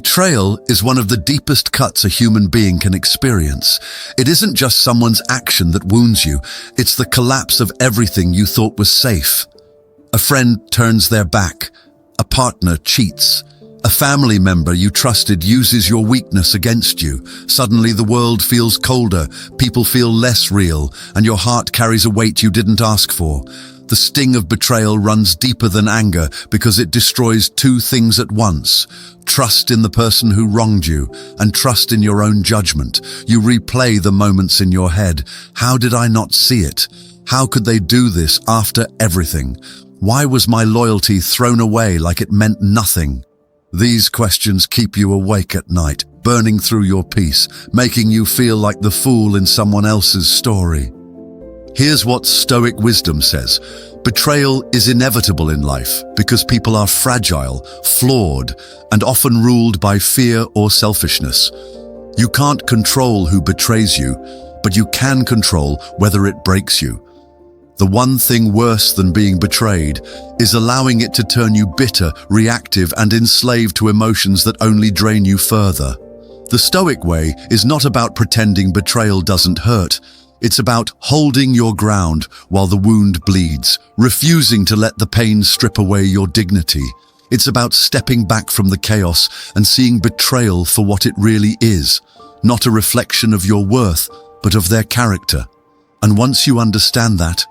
Betrayal is one of the deepest cuts a human being can experience. It isn't just someone's action that wounds you, it's the collapse of everything you thought was safe. A friend turns their back, a partner cheats, a family member you trusted uses your weakness against you. Suddenly the world feels colder, people feel less real, and your heart carries a weight you didn't ask for. The sting of betrayal runs deeper than anger because it destroys two things at once: trust in the person who wronged you and trust in your own judgment. You replay the moments in your head. How did I not see it? How could they do this after everything? Why was my loyalty thrown away like it meant nothing? These questions keep you awake at night, burning through your peace, making you feel like the fool in someone else's story. Here's what Stoic wisdom says. Betrayal is inevitable in life because people are fragile, flawed, and often ruled by fear or selfishness. You can't control who betrays you, but you can control whether it breaks you. The one thing worse than being betrayed is allowing it to turn you bitter, reactive, and enslaved to emotions that only drain you further. The Stoic way is not about pretending betrayal doesn't hurt. It's about holding your ground while the wound bleeds, refusing to let the pain strip away your dignity. It's about stepping back from the chaos and seeing betrayal for what it really is, not a reflection of your worth, but of their character. And once you understand that,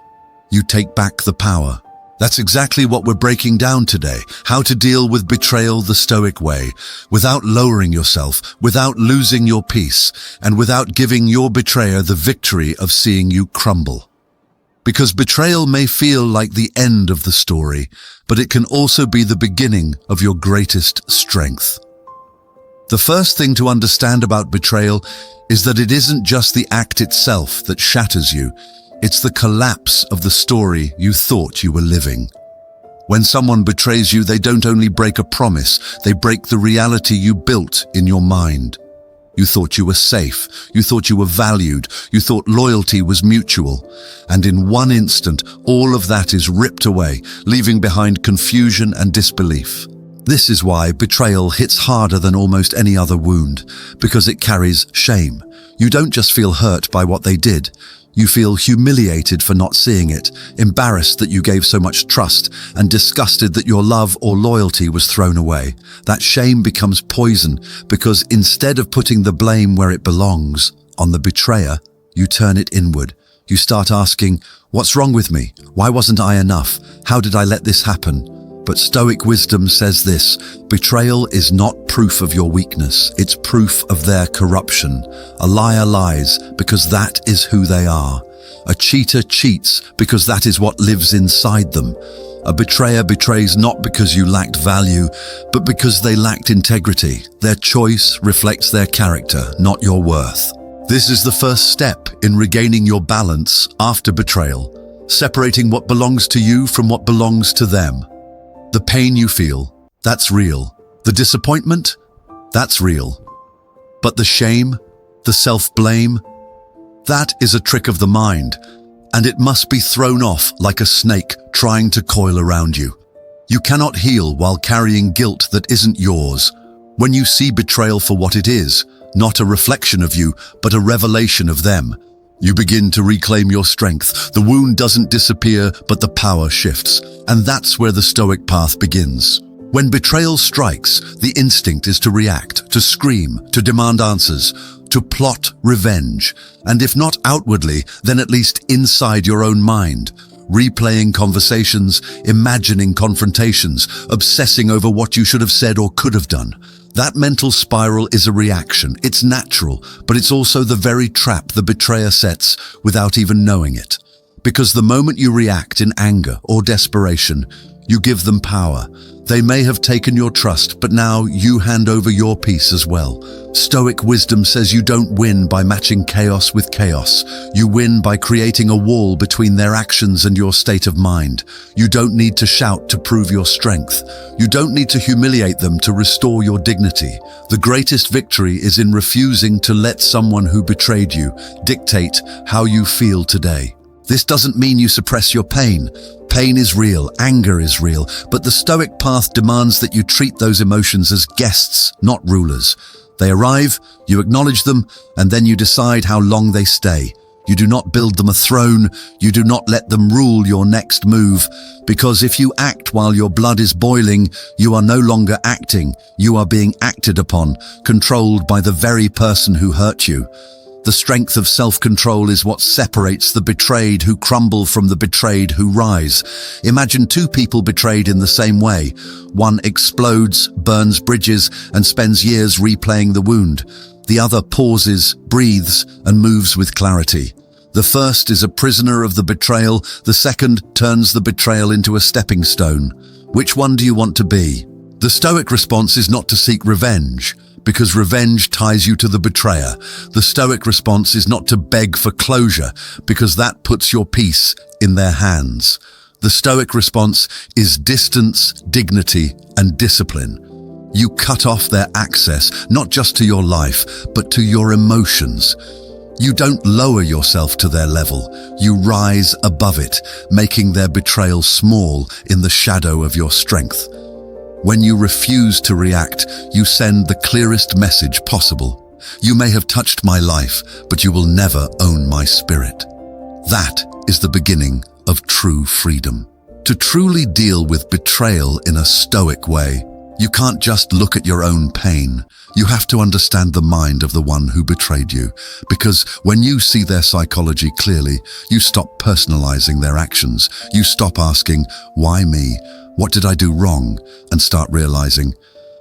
you take back the power. That's exactly what we're breaking down today. How to deal with betrayal the Stoic way, without lowering yourself, without losing your peace, and without giving your betrayer the victory of seeing you crumble. Because betrayal may feel like the end of the story, but it can also be the beginning of your greatest strength. The first thing to understand about betrayal is that it isn't just the act itself that shatters you. It's the collapse of the story you thought you were living. When someone betrays you, they don't only break a promise, they break the reality you built in your mind. You thought you were safe, you thought you were valued, you thought loyalty was mutual. And in one instant, all of that is ripped away, leaving behind confusion and disbelief. This is why betrayal hits harder than almost any other wound, because it carries shame. You don't just feel hurt by what they did. You feel humiliated for not seeing it, embarrassed that you gave so much trust, and disgusted that your love or loyalty was thrown away. That shame becomes poison because instead of putting the blame where it belongs, on the betrayer, you turn it inward. You start asking, what's wrong with me? Why wasn't I enough? How did I let this happen? But Stoic wisdom says this: betrayal is not proof of your weakness, it's proof of their corruption. A liar lies because that is who they are. A cheater cheats because that is what lives inside them. A betrayer betrays not because you lacked value, but because they lacked integrity. Their choice reflects their character, not your worth. This is the first step in regaining your balance after betrayal, separating what belongs to you from what belongs to them. The pain you feel, that's real. The disappointment, that's real. But the shame, the self-blame, that is a trick of the mind, and it must be thrown off like a snake trying to coil around you. You cannot heal while carrying guilt that isn't yours. When you see betrayal for what it is, not a reflection of you, but a revelation of them, you begin to reclaim your strength. The wound doesn't disappear, but the power shifts. And that's where the Stoic path begins. When betrayal strikes, the instinct is to react, to scream, to demand answers, to plot revenge. And if not outwardly, then at least inside your own mind. Replaying conversations, imagining confrontations, obsessing over what you should have said or could have done. That mental spiral is a reaction. It's natural, but it's also the very trap the betrayer sets without even knowing it. Because the moment you react in anger or desperation, you give them power. They may have taken your trust, but now you hand over your peace as well. Stoic wisdom says you don't win by matching chaos with chaos. You win by creating a wall between their actions and your state of mind. You don't need to shout to prove your strength. You don't need to humiliate them to restore your dignity. The greatest victory is in refusing to let someone who betrayed you dictate how you feel today. This doesn't mean you suppress your pain. Pain is real, anger is real, but the Stoic path demands that you treat those emotions as guests, not rulers. They arrive, you acknowledge them, and then you decide how long they stay. You do not build them a throne, you do not let them rule your next move, because if you act while your blood is boiling, you are no longer acting, you are being acted upon, controlled by the very person who hurt you. The strength of self-control is what separates the betrayed who crumble from the betrayed who rise. Imagine two people betrayed in the same way. One explodes, burns bridges, and spends years replaying the wound. The other pauses, breathes, and moves with clarity. The first is a prisoner of the betrayal, the second turns the betrayal into a stepping stone. Which one do you want to be? The Stoic response is not to seek revenge, because revenge ties you to the betrayer. The Stoic response is not to beg for closure, because that puts your peace in their hands. The Stoic response is distance, dignity, and discipline. You cut off their access, not just to your life, but to your emotions. You don't lower yourself to their level. You rise above it, making their betrayal small in the shadow of your strength. When you refuse to react, you send the clearest message possible. You may have touched my life, but you will never own my spirit. That is the beginning of true freedom. To truly deal with betrayal in a Stoic way, you can't just look at your own pain. You have to understand the mind of the one who betrayed you, because when you see their psychology clearly, you stop personalizing their actions. You stop asking, why me? What did I do wrong? And start realizing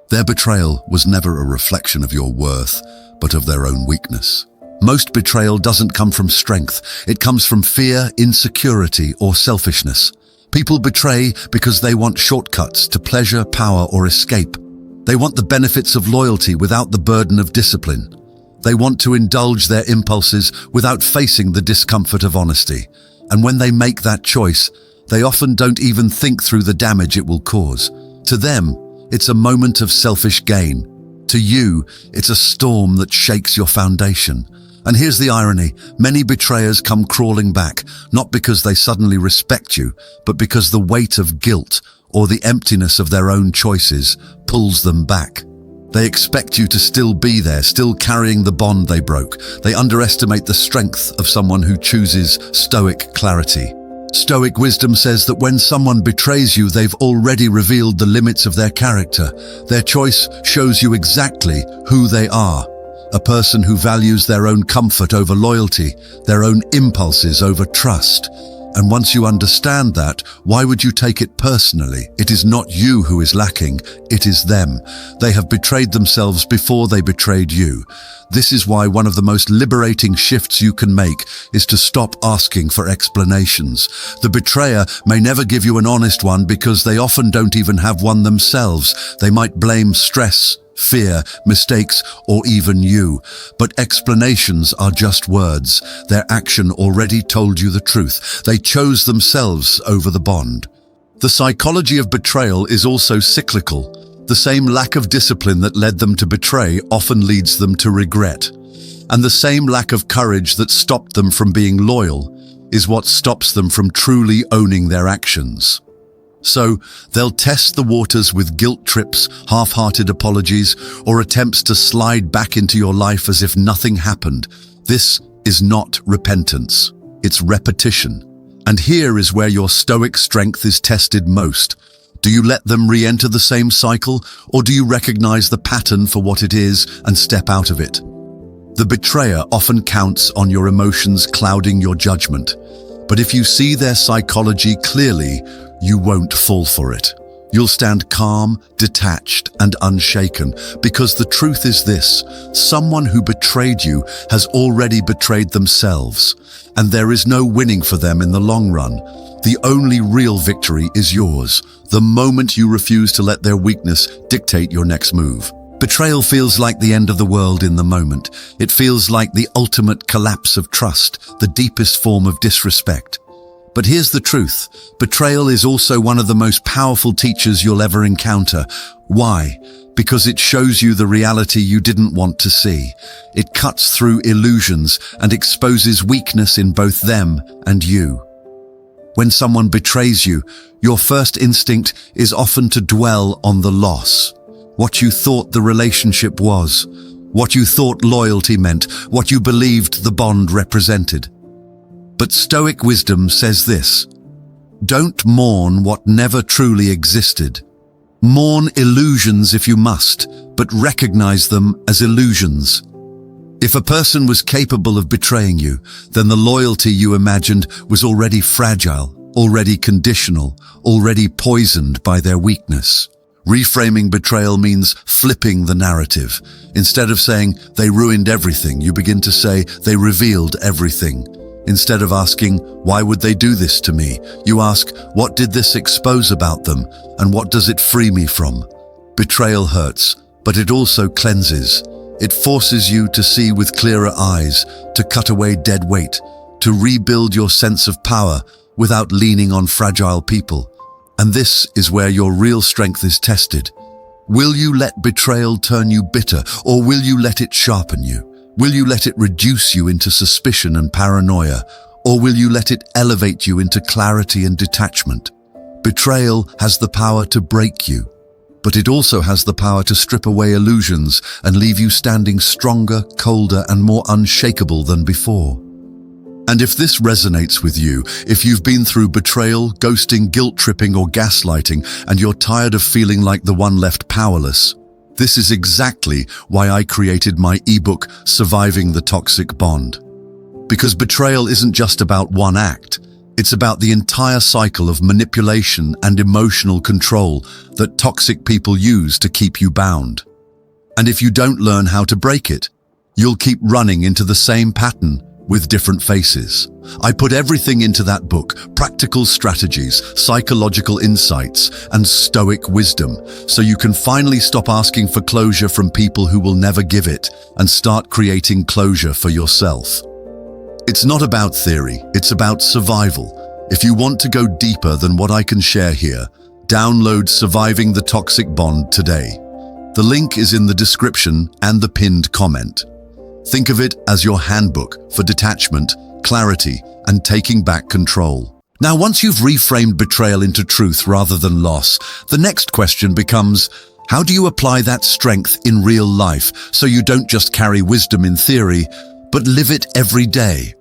their betrayal was never a reflection of your worth, but of their own weakness. Most betrayal doesn't come from strength. It comes from fear, insecurity, or selfishness. People betray because they want shortcuts to pleasure, power, or escape. They want the benefits of loyalty without the burden of discipline. They want to indulge their impulses without facing the discomfort of honesty. And when they make that choice, they often don't even think through the damage it will cause. To them, it's a moment of selfish gain. To you, it's a storm that shakes your foundation. And here's the irony, many betrayers come crawling back, not because they suddenly respect you, but because the weight of guilt or the emptiness of their own choices pulls them back. They expect you to still be there, still carrying the bond they broke. They underestimate the strength of someone who chooses Stoic clarity. Stoic wisdom says that when someone betrays you, they've already revealed the limits of their character. Their choice shows you exactly who they are. A person who values their own comfort over loyalty, their own impulses over trust. And once you understand that, why would you take it personally? It is not you who is lacking, it is them. They have betrayed themselves before they betrayed you. This is why one of the most liberating shifts you can make is to stop asking for explanations. The betrayer may never give you an honest one because they often don't even have one themselves. They might blame stress, fear, mistakes, or even you. But explanations are just words. Their action already told you the truth. They chose themselves over the bond. The psychology of betrayal is also cyclical. The same lack of discipline that led them to betray often leads them to regret. And the same lack of courage that stopped them from being loyal is what stops them from truly owning their actions. So, they'll test the waters with guilt trips, half-hearted apologies, or attempts to slide back into your life as if nothing happened. This is not repentance, it's repetition. And here is where your Stoic strength is tested most. Do you let them re-enter the same cycle, or do you recognize the pattern for what it is and step out of it? The betrayer often counts on your emotions clouding your judgment. But if you see their psychology clearly, you won't fall for it. You'll stand calm, detached, and unshaken, because the truth is this: someone who betrayed you has already betrayed themselves, and there is no winning for them in the long run. The only real victory is yours, the moment you refuse to let their weakness dictate your next move. Betrayal feels like the end of the world in the moment. It feels like the ultimate collapse of trust, the deepest form of disrespect. But here's the truth. Betrayal is also one of the most powerful teachers you'll ever encounter. Why? Because it shows you the reality you didn't want to see. It cuts through illusions and exposes weakness in both them and you. When someone betrays you, your first instinct is often to dwell on the loss. What you thought the relationship was, what you thought loyalty meant, what you believed the bond represented. But Stoic wisdom says this: don't mourn what never truly existed. Mourn illusions if you must, but recognize them as illusions. If a person was capable of betraying you, then the loyalty you imagined was already fragile, already conditional, already poisoned by their weakness. Reframing betrayal means flipping the narrative. Instead of saying, they ruined everything, you begin to say, they revealed everything. Instead of asking, why would they do this to me? You ask, what did this expose about them, and what does it free me from? Betrayal hurts, but it also cleanses. It forces you to see with clearer eyes, to cut away dead weight, to rebuild your sense of power without leaning on fragile people. And this is where your real strength is tested. Will you let betrayal turn you bitter, or will you let it sharpen you? Will you let it reduce you into suspicion and paranoia, or will you let it elevate you into clarity and detachment? Betrayal has the power to break you, but it also has the power to strip away illusions and leave you standing stronger, colder, and more unshakable than before. And if this resonates with you, if you've been through betrayal, ghosting, guilt-tripping, or gaslighting, and you're tired of feeling like the one left powerless, this is exactly why I created my ebook, Surviving the Toxic Bond. Because betrayal isn't just about one act, it's about the entire cycle of manipulation and emotional control that toxic people use to keep you bound. And if you don't learn how to break it, you'll keep running into the same pattern with different faces. I put everything into that book: practical strategies, psychological insights, and Stoic wisdom, so you can finally stop asking for closure from people who will never give it and start creating closure for yourself. It's not about theory, it's about survival. If you want to go deeper than what I can share here, download Surviving the Toxic Bond today. The link is in the description and the pinned comment. Think of it as your handbook for detachment, clarity, and taking back control. Now, once you've reframed betrayal into truth rather than loss, the next question becomes, how do you apply that strength in real life so you don't just carry wisdom in theory, but live it every day?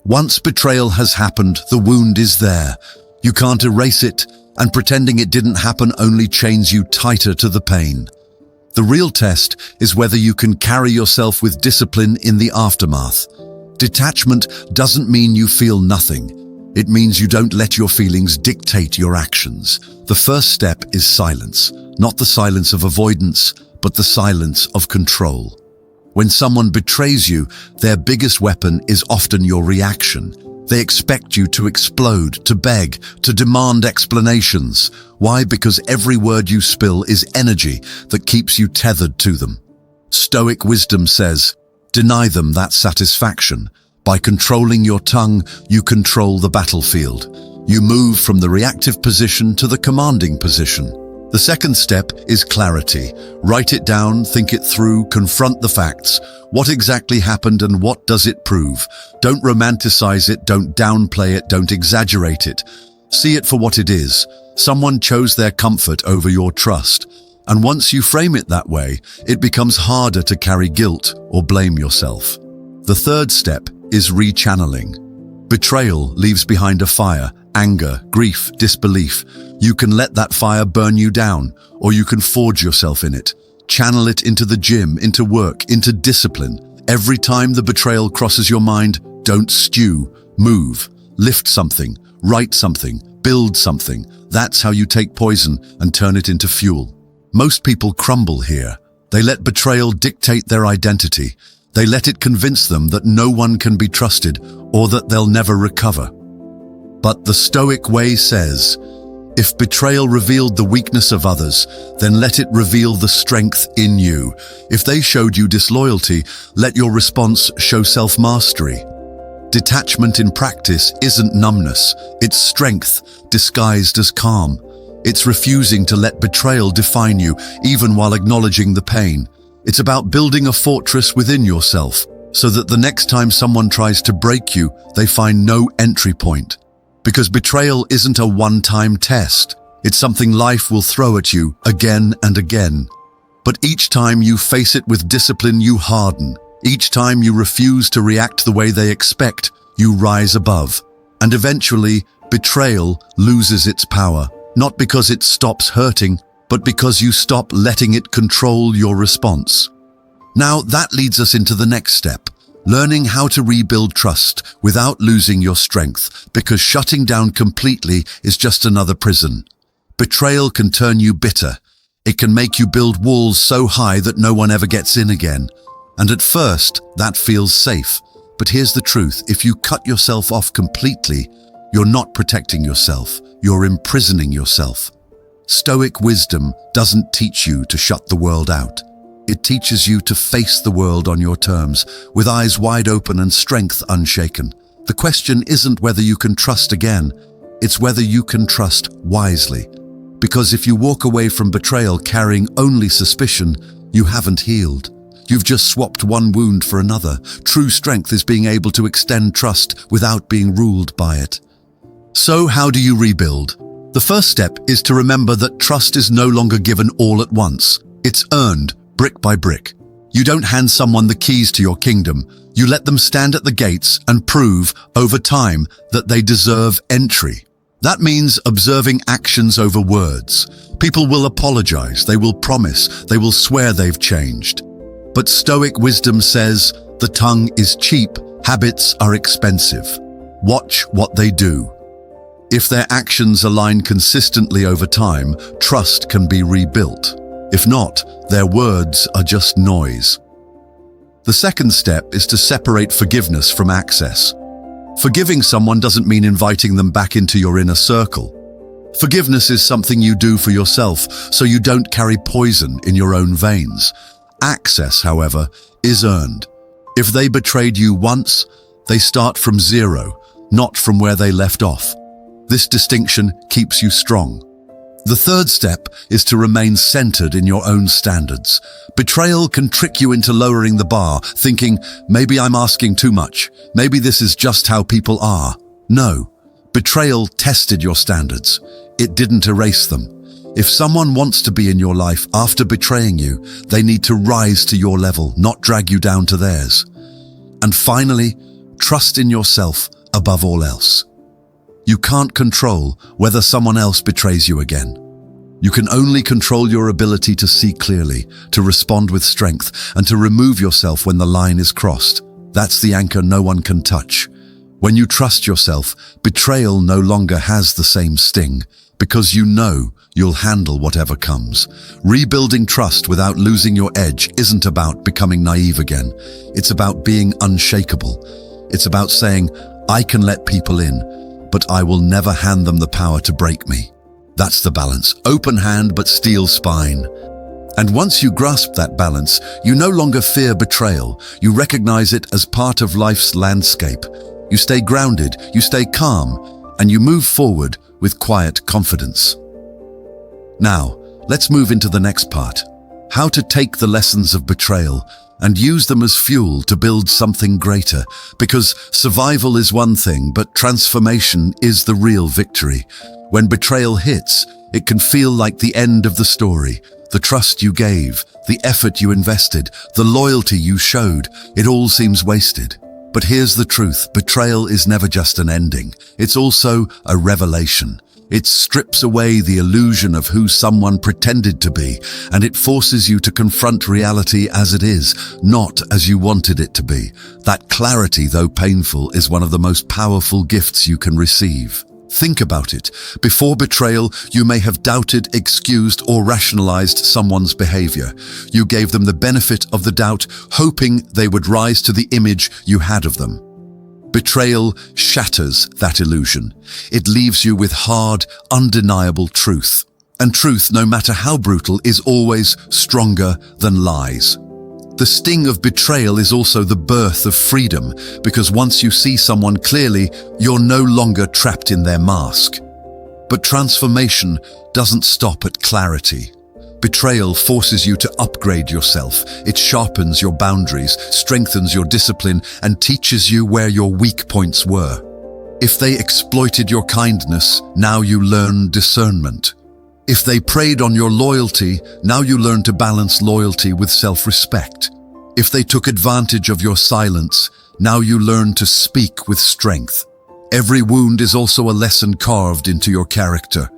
Once betrayal has happened, the wound is there. You can't erase it, and pretending it didn't happen only chains you tighter to the pain. The real test is whether you can carry yourself with discipline in the aftermath. Detachment doesn't mean you feel nothing. It means you don't let your feelings dictate your actions. The first step is silence, not the silence of avoidance, but the silence of control. When someone betrays you, their biggest weapon is often your reaction. They expect you to explode, to beg, to demand explanations. Why? Because every word you spill is energy that keeps you tethered to them. Stoic wisdom says, deny them that satisfaction. By controlling your tongue, you control the battlefield. You move from the reactive position to the commanding position. The second step is clarity. Write it down, think it through, confront the facts. What exactly happened and what does it prove? Don't romanticize it, don't downplay it, don't exaggerate it. See it for what it is. Someone chose their comfort over your trust. And once you frame it that way, it becomes harder to carry guilt or blame yourself. The third step is rechanneling. Betrayal leaves behind a fire, anger, grief, disbelief. You can let that fire burn you down, or you can forge yourself in it. Channel it into the gym, into work, into discipline. Every time the betrayal crosses your mind, don't stew, move, lift something, write something, build something. That's how you take poison and turn it into fuel. Most people crumble here. They let betrayal dictate their identity. They let it convince them that no one can be trusted or that they'll never recover. But the Stoic way says, if betrayal revealed the weakness of others, then let it reveal the strength in you. If they showed you disloyalty, let your response show self-mastery. Detachment in practice isn't numbness, it's strength disguised as calm. It's refusing to let betrayal define you, even while acknowledging the pain. It's about building a fortress within yourself, so that the next time someone tries to break you, they find no entry point. Because betrayal isn't a one-time test. It's something life will throw at you again and again. But each time you face it with discipline, you harden. Each time you refuse to react the way they expect, you rise above. And eventually, betrayal loses its power, not because it stops hurting, but because you stop letting it control your response. Now, that leads us into the next step, learning how to rebuild trust without losing your strength, because shutting down completely is just another prison. Betrayal can turn you bitter. It can make you build walls so high that no one ever gets in again. And at first, that feels safe. But here's the truth, if you cut yourself off completely, you're not protecting yourself, you're imprisoning yourself. Stoic wisdom doesn't teach you to shut the world out. It teaches you to face the world on your terms, with eyes wide open and strength unshaken. The question isn't whether you can trust again, it's whether you can trust wisely. Because if you walk away from betrayal carrying only suspicion, you haven't healed. You've just swapped one wound for another. True strength is being able to extend trust without being ruled by it. So how do you rebuild? The first step is to remember that trust is no longer given all at once. It's earned, brick by brick. You don't hand someone the keys to your kingdom. You let them stand at the gates and prove, over time, that they deserve entry. That means observing actions over words. People will apologize, they will promise, they will swear they've changed. But Stoic wisdom says, the tongue is cheap, habits are expensive. Watch what they do. If their actions align consistently over time, trust can be rebuilt. If not, their words are just noise. The second step is to separate forgiveness from access. Forgiving someone doesn't mean inviting them back into your inner circle. Forgiveness is something you do for yourself, so you don't carry poison in your own veins. Access, however, is earned. If they betrayed you once, they start from zero, not from where they left off. This distinction keeps you strong. The third step is to remain centered in your own standards. Betrayal can trick you into lowering the bar, thinking, maybe I'm asking too much. Maybe this is just how people are. No, betrayal tested your standards. It didn't erase them. If someone wants to be in your life after betraying you, they need to rise to your level, not drag you down to theirs. And finally, trust in yourself above all else. You can't control whether someone else betrays you again. You can only control your ability to see clearly, to respond with strength, and to remove yourself when the line is crossed. That's the anchor no one can touch. When you trust yourself, betrayal no longer has the same sting, because you know you'll handle whatever comes. Rebuilding trust without losing your edge isn't about becoming naive again. It's about being unshakable. It's about saying, I can let people in, but I will never hand them the power to break me. That's the balance. Open hand but steel spine. And once you grasp that balance, you no longer fear betrayal. You recognize it as part of life's landscape. You stay grounded, you stay calm, and you move forward with quiet confidence. Now, let's move into the next part. How to take the lessons of betrayal and use them as fuel to build something greater. Because survival is one thing, but transformation is the real victory. When betrayal hits, it can feel like the end of the story. The trust you gave, the effort you invested, the loyalty you showed, it all seems wasted. But here's the truth, betrayal is never just an ending. It's also a revelation. It strips away the illusion of who someone pretended to be, and it forces you to confront reality as it is, not as you wanted it to be. That clarity, though painful, is one of the most powerful gifts you can receive. Think about it. Before betrayal, you may have doubted, excused, or rationalized someone's behavior. You gave them the benefit of the doubt, hoping they would rise to the image you had of them. Betrayal shatters that illusion. It leaves you with hard, undeniable truth. And truth, no matter how brutal, is always stronger than lies. The sting of betrayal is also the birth of freedom, because once you see someone clearly, you're no longer trapped in their mask. But transformation doesn't stop at clarity. Betrayal forces you to upgrade yourself. It sharpens your boundaries, strengthens your discipline, and teaches you where your weak points were. If they exploited your kindness, now you learn discernment. If they preyed on your loyalty, now you learn to balance loyalty with self-respect. If they took advantage of your silence, now you learn to speak with strength. Every wound is also a lesson carved into your character.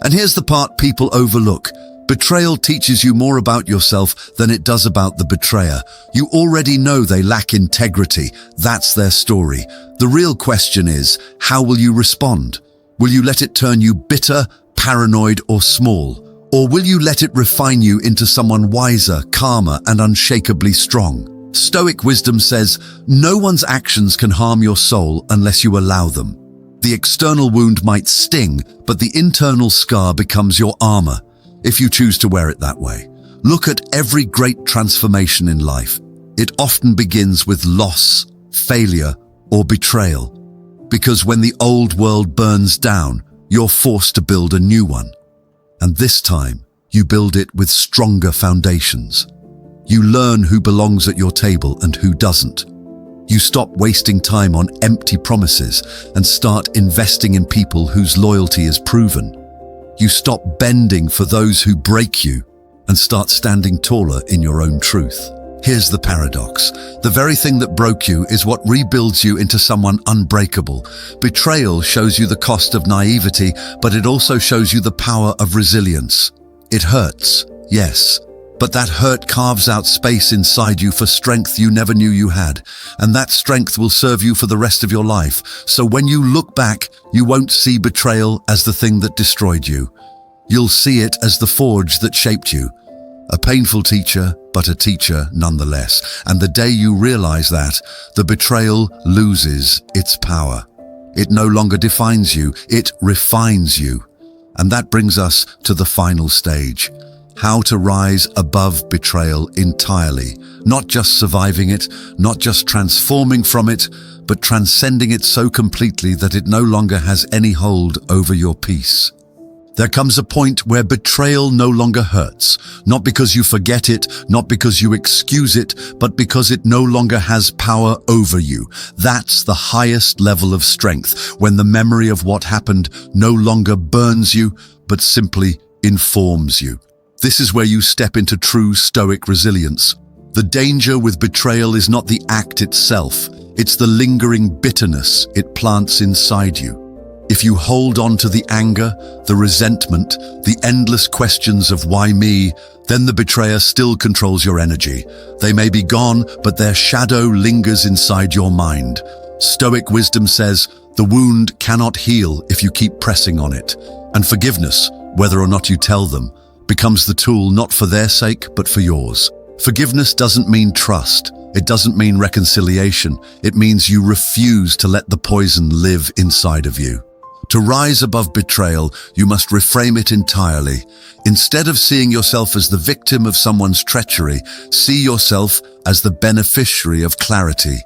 And here's the part people overlook. Betrayal teaches you more about yourself than it does about the betrayer. You already know they lack integrity. That's their story. The real question is, how will you respond? Will you let it turn you bitter, paranoid, or small? Or will you let it refine you into someone wiser, calmer, and unshakably strong? Stoic wisdom says, no one's actions can harm your soul unless you allow them. The external wound might sting, but the internal scar becomes your armor, if you choose to wear it that way. Look at every great transformation in life. It often begins with loss, failure, or betrayal. Because when the old world burns down, you're forced to build a new one. And this time, you build it with stronger foundations. You learn who belongs at your table and who doesn't. You stop wasting time on empty promises and start investing in people whose loyalty is proven. You stop bending for those who break you and start standing taller in your own truth. Here's the paradox. The very thing that broke you is what rebuilds you into someone unbreakable. Betrayal shows you the cost of naivety, but it also shows you the power of resilience. It hurts, yes, but that hurt carves out space inside you for strength you never knew you had, and that strength will serve you for the rest of your life. So when you look back, you won't see betrayal as the thing that destroyed you. You'll see it as the forge that shaped you. A painful teacher, but a teacher nonetheless. And the day you realize that, the betrayal loses its power. It no longer defines you, it refines you. And that brings us to the final stage. How to rise above betrayal entirely, not just surviving it, not just transforming from it, but transcending it so completely that it no longer has any hold over your peace. There comes a point where betrayal no longer hurts, not because you forget it, not because you excuse it, but because it no longer has power over you. That's the highest level of strength, when the memory of what happened no longer burns you, but simply informs you. This is where you step into true Stoic resilience. The danger with betrayal is not the act itself, it's the lingering bitterness it plants inside you. If you hold on to the anger, the resentment, the endless questions of why me, then the betrayer still controls your energy. They may be gone, but their shadow lingers inside your mind. Stoic wisdom says, the wound cannot heal if you keep pressing on it. And forgiveness, whether or not you tell them, becomes the tool not for their sake, but for yours. Forgiveness doesn't mean trust. It doesn't mean reconciliation. It means you refuse to let the poison live inside of you. To rise above betrayal, you must reframe it entirely. Instead of seeing yourself as the victim of someone's treachery, see yourself as the beneficiary of clarity.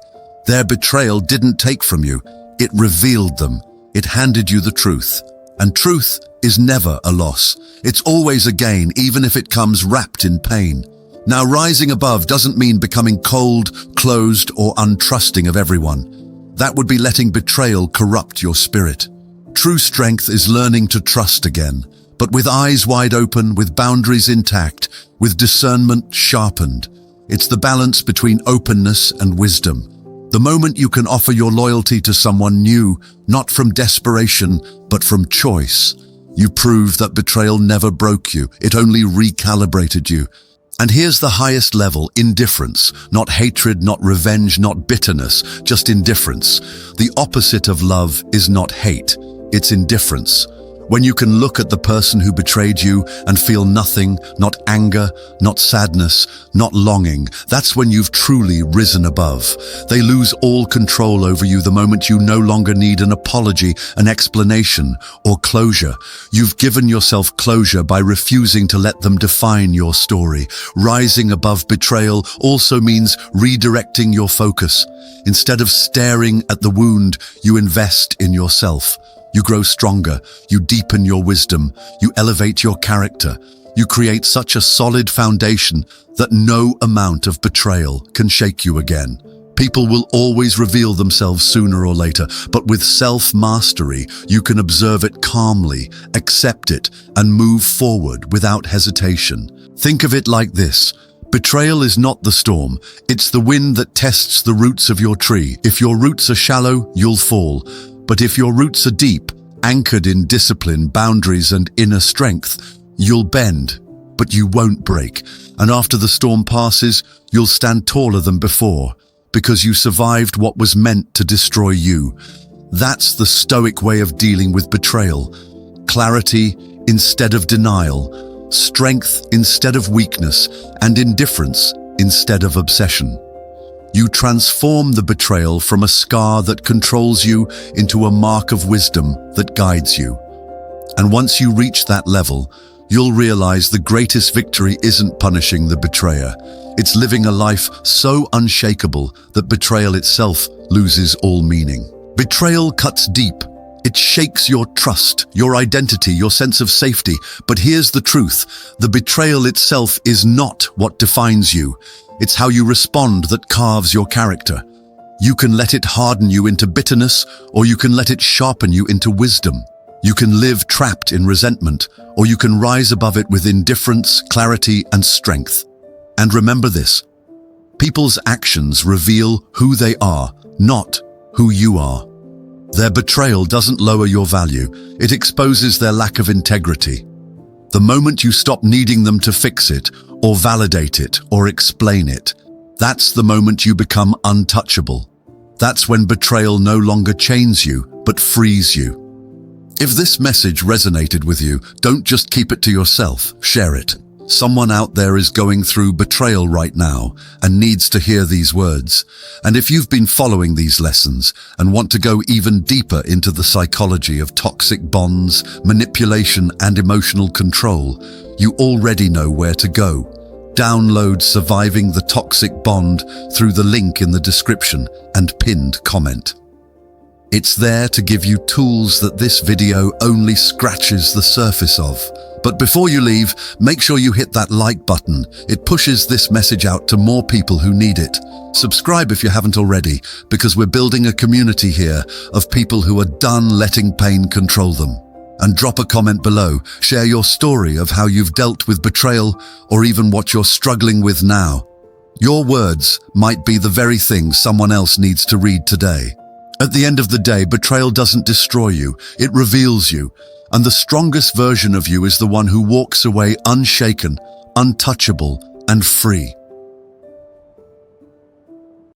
Their betrayal didn't take from you. It revealed them. It handed you the truth. And truth is never a loss. It's always a gain, even if it comes wrapped in pain. Now, rising above doesn't mean becoming cold, closed, or untrusting of everyone. That would be letting betrayal corrupt your spirit. True strength is learning to trust again, but with eyes wide open, with boundaries intact, with discernment sharpened. It's the balance between openness and wisdom. The moment you can offer your loyalty to someone new, not from desperation, but from choice, you prove that betrayal never broke you, it only recalibrated you. And here's the highest level, indifference. Not hatred, not revenge, not bitterness, just indifference. The opposite of love is not hate, it's indifference. When you can look at the person who betrayed you and feel nothing, not anger, not sadness, not longing, that's when you've truly risen above. They lose all control over you the moment you no longer need an apology, an explanation, or closure. You've given yourself closure by refusing to let them define your story. Rising above betrayal also means redirecting your focus. Instead of staring at the wound, you invest in yourself. You grow stronger, you deepen your wisdom, you elevate your character, you create such a solid foundation that no amount of betrayal can shake you again. People will always reveal themselves sooner or later, but with self-mastery, you can observe it calmly, accept it, and move forward without hesitation. Think of it like this. Betrayal is not the storm, it's the wind that tests the roots of your tree. If your roots are shallow, you'll fall. But if your roots are deep, anchored in discipline, boundaries, and inner strength, you'll bend, but you won't break. And after the storm passes, you'll stand taller than before, because you survived what was meant to destroy you. That's the Stoic way of dealing with betrayal. Clarity instead of denial, strength instead of weakness, and indifference instead of obsession. You transform the betrayal from a scar that controls you into a mark of wisdom that guides you. And once you reach that level, you'll realize the greatest victory isn't punishing the betrayer. It's living a life so unshakable that betrayal itself loses all meaning. Betrayal cuts deep. It shakes your trust, your identity, your sense of safety. But here's the truth. The betrayal itself is not what defines you. It's how you respond that carves your character. You can let it harden you into bitterness, or you can let it sharpen you into wisdom. You can live trapped in resentment, or you can rise above it with indifference, clarity, and strength. And remember this, people's actions reveal who they are, not who you are. Their betrayal doesn't lower your value, it exposes their lack of integrity. The moment you stop needing them to fix it, or validate it, or explain it, that's the moment you become untouchable. That's when betrayal no longer chains you, but frees you. If this message resonated with you, don't just keep it to yourself, share it. Someone out there is going through betrayal right now and needs to hear these words. And if you've been following these lessons and want to go even deeper into the psychology of toxic bonds, manipulation, and emotional control, you already know where to go. Download Surviving the Toxic Bond through the link in the description and pinned comment. It's there to give you tools that this video only scratches the surface of. But before you leave, make sure you hit that like button. It pushes this message out to more people who need it. Subscribe if you haven't already, because we're building a community here of people who are done letting pain control them. And drop a comment below. Share your story of how you've dealt with betrayal, or even what you're struggling with now. Your words might be the very thing someone else needs to read today. At the end of the day, betrayal doesn't destroy you, it reveals you. And the strongest version of you is the one who walks away unshaken, untouchable, and free.